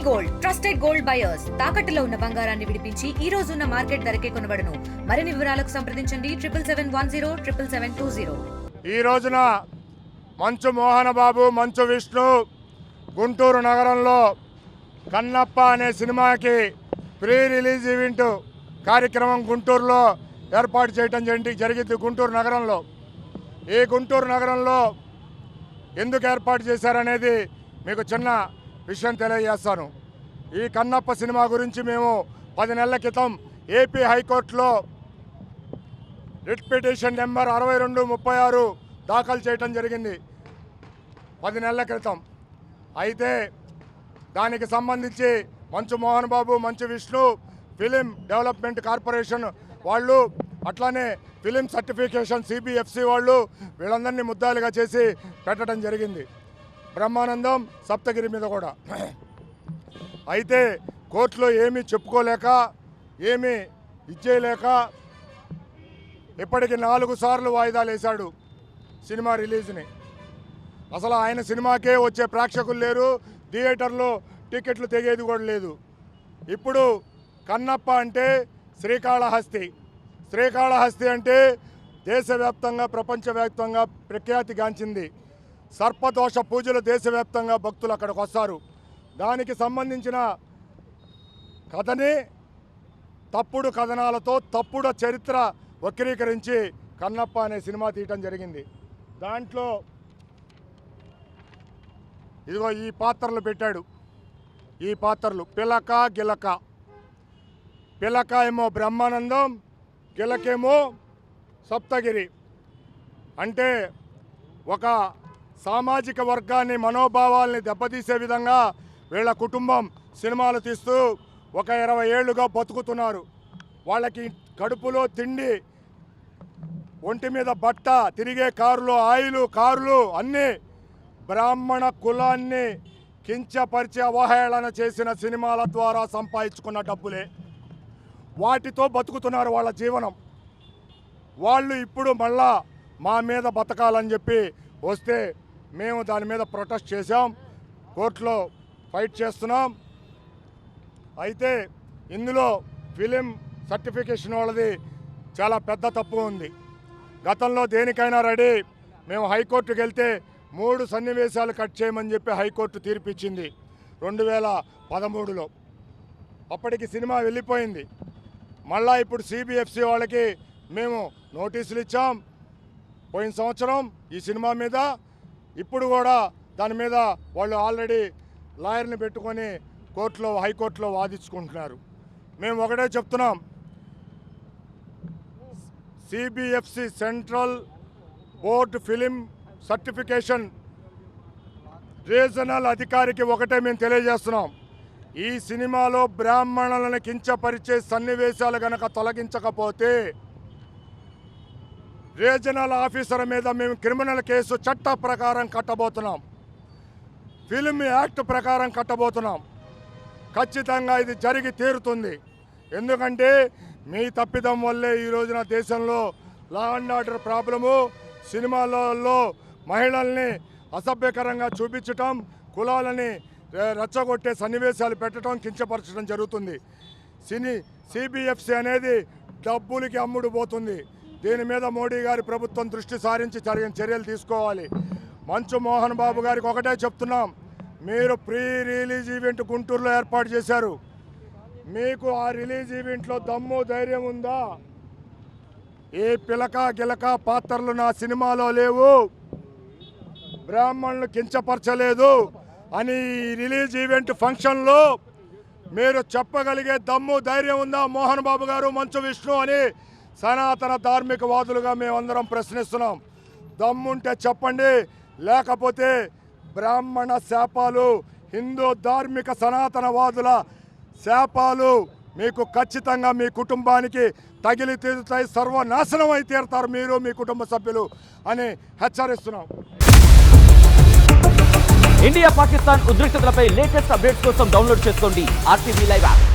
Gold trusted gold buyers తాకట్టులో ఉన్న బంగారాన్ని విడిపించి ఈ రోజు ఉన్న మార్కెట్ ధరకే కొనబడును. మరిన్ని వివరాలకు సంప్రదించండి 77107720. ఈ రోజున మంచు మోహన బాబు, మంచు విష్ణు గుంటూరు నగరంలో కన్నప్ప అనే సినిమాకి ప్రీ రిలీజ్ ఈవెంట్ కార్యక్రమం గుంటూరులో ఏర్పాటు చేయడం జరిగింది. గుంటూరు నగరంలో ఈ గుంటూరు నగరంలో ఎందుకు ఏర్పాటు చేశారనేది మీకు చిన్న విషయం తెలియజేస్తాను. ఈ కన్నప్ప సినిమా గురించి మేము 10 నెలల క్రితం ఏపీ హైకోర్టులో రిట్ పిటిషన్ నెంబర్ 6236 దాఖలు చేయడం జరిగింది 10 నెలల క్రితం. అయితే దానికి సంబంధించి మంచు Mohan Babu, Manchu Vishnu, film development corporation వాళ్ళు, అట్లానే ఫిలిం సర్టిఫికేషన్ సిబిఎఫ్సి వాళ్ళు వీళ్ళందరినీ ముద్దాలుగా చేసి పెట్టడం జరిగింది. బ్రహ్మానందం, సప్తగిరి మీద కూడా. అయితే కోర్టులో ఏమీ చెప్పుకోలేక, ఏమీ ఇచ్చేయలేక ఇప్పటికి 4 సార్లు వాయిదాలు వేశాడు సినిమా రిలీజ్ని. అసలు ఆయన సినిమాకే వచ్చే ప్రేక్షకులు లేరు, థియేటర్లో టికెట్లు తెగేది కూడా లేదు. ఇప్పుడు కన్నప్ప అంటే శ్రీకాళహస్తి. శ్రీకాళహస్తి అంటే దేశవ్యాప్తంగా, ప్రపంచవ్యాప్తంగా ప్రఖ్యాతిగాంచింది. సర్పదోష పూజలు దేశవ్యాప్తంగా భక్తులు అక్కడికి వస్తారు. దానికి సంబంధించిన కథని తప్పుడు కథనాలతో, తప్పుడు చరిత్ర వక్రీకరించి కన్నప్ప అనే సినిమా తీయటం జరిగింది. దాంట్లో ఇదిగో ఈ పాత్రలు పెట్టాడు. ఈ పాత్రలు పిలక, గిలక. పిలక ఏమో బ్రహ్మానందం, గిలకేమో సప్తగిరి. అంటే ఒక సామాజిక వర్గాన్ని, మనోభావాల్ని దెబ్బతీసే విధంగా వీళ్ళ కుటుంబం సినిమాలు తీస్తూ ఒక 20 ఏళ్ళుగా బతుకుతున్నారు. వాళ్ళకి కడుపులో తిండి, ఒంటి మీద బట్ట, తిరిగే కారులో ఆయిలు, కారులు అన్నీ బ్రాహ్మణ కులాన్ని కించపరిచి అవహేళన చేసిన సినిమాల ద్వారా సంపాదించుకున్న డబ్బులే. వాటితో బతుకుతున్నారు వాళ్ళ జీవనం. వాళ్ళు ఇప్పుడు మళ్ళా మా మీద బతకాలని చెప్పి వస్తే మేము దాని మీద ప్రొటెస్ట్ చేసాం, కోర్టులో ఫైట్ చేస్తున్నాం. అయితే ఇందులో ఫిలిం సర్టిఫికేషన్ వాళ్ళది చాలా పెద్ద తప్పు ఉంది. గతంలో దేనికైనా రెడీ. మేము హైకోర్టుకు వెళ్తే 3 సన్నివేశాలు కట్ చేయమని చెప్పి హైకోర్టు తీర్పిచ్చింది 2013లో. అప్పటికి సినిమా వెళ్ళిపోయింది. మళ్ళా ఇప్పుడు సిబిఎఫ్సి వాళ్ళకి మేము నోటీసులు ఇచ్చాం పోయిన సంవత్సరం ఈ సినిమా మీద. ఇప్పుడు కూడా దాని మీద వాళ్ళు ఆల్రెడీ లాయర్ని పెట్టుకొని కోర్టులో, హైకోర్టులో వాదించుకుంటున్నారు. మేము ఒకటే చెప్తున్నాం, CBFC central board film certification regional అధికారికి ఒకటే మేము తెలియజేస్తున్నాం, ఈ సినిమాలో బ్రాహ్మణులను కించపరిచే సన్నివేశాలు కనుక తొలగించకపోతే రీజనల్ ఆఫీసర్ మీద మేము క్రిమినల్ కేసు చట్ట ప్రకారం కట్టబోతున్నాం, ఫిల్మ్ యాక్ట్ ప్రకారం కట్టబోతున్నాం. ఖచ్చితంగా ఇది జరిగి తీరుతుంది. ఎందుకంటే మీ తప్పిదం వల్లే ఈ రోజున దేశంలో లా అండ్ ఆర్డర్ ప్రాబ్లము, సినిమాలలో మహిళల్ని అసభ్యకరంగా చూపించటం, కులాలని రెచ్చగొట్టే సన్నివేశాలు పెట్టడం, కించపరచడం జరుగుతుంది. సిబిఎఫ్సి అనేది డబ్బులకి అమ్ముడు పోతుంది. దీని మీద మోడీ గారి ప్రభుత్వం దృష్టి సారించి చర్యలు తీసుకోవాలి. మంచు మోహన్ బాబు గారికి ఒకటే చెప్తున్నాం, మీరు ప్రీ రిలీజ్ ఈవెంట్ గుంటూరులో ఏర్పాటు చేశారు. మీకు ఆ రిలీజ్ ఈవెంట్లో దమ్ము, ధైర్యం ఉందా? ఏ పిలక గిలక పాత్రలు నా సినిమాలో లేవు, బ్రాహ్మణులు కించపరచలేదు అని రిలీజ్ ఈవెంట్ ఫంక్షన్లో మీరు చెప్పగలిగే దమ్ము, ధైర్యం ఉందా మోహన్ బాబు గారు, మంచు విష్ణు అని సనాతన ధార్మికవాదులుగా మేమందరం ప్రశ్నిస్తున్నాం. దమ్ముంటే చెప్పండి, లేకపోతే బ్రాహ్మణ శాపాలు, హిందూ ధార్మిక సనాతనవాదుల శాపాలు మీకు ఖచ్చితంగా మీ కుటుంబానికి తగిలి తీరుతాయి, సర్వనాశనం అయి తీరుతారు మీరు, మీ కుటుంబ సభ్యులు అని హెచ్చరిస్తున్నాం. ఇండియా పాకిస్తాన్ ఉద్రిక్తతలపై లేటెస్ట్ అప్డేట్స్ కోసం డౌన్లోడ్ చేసుకోండి RTV లైవ్ యాప్.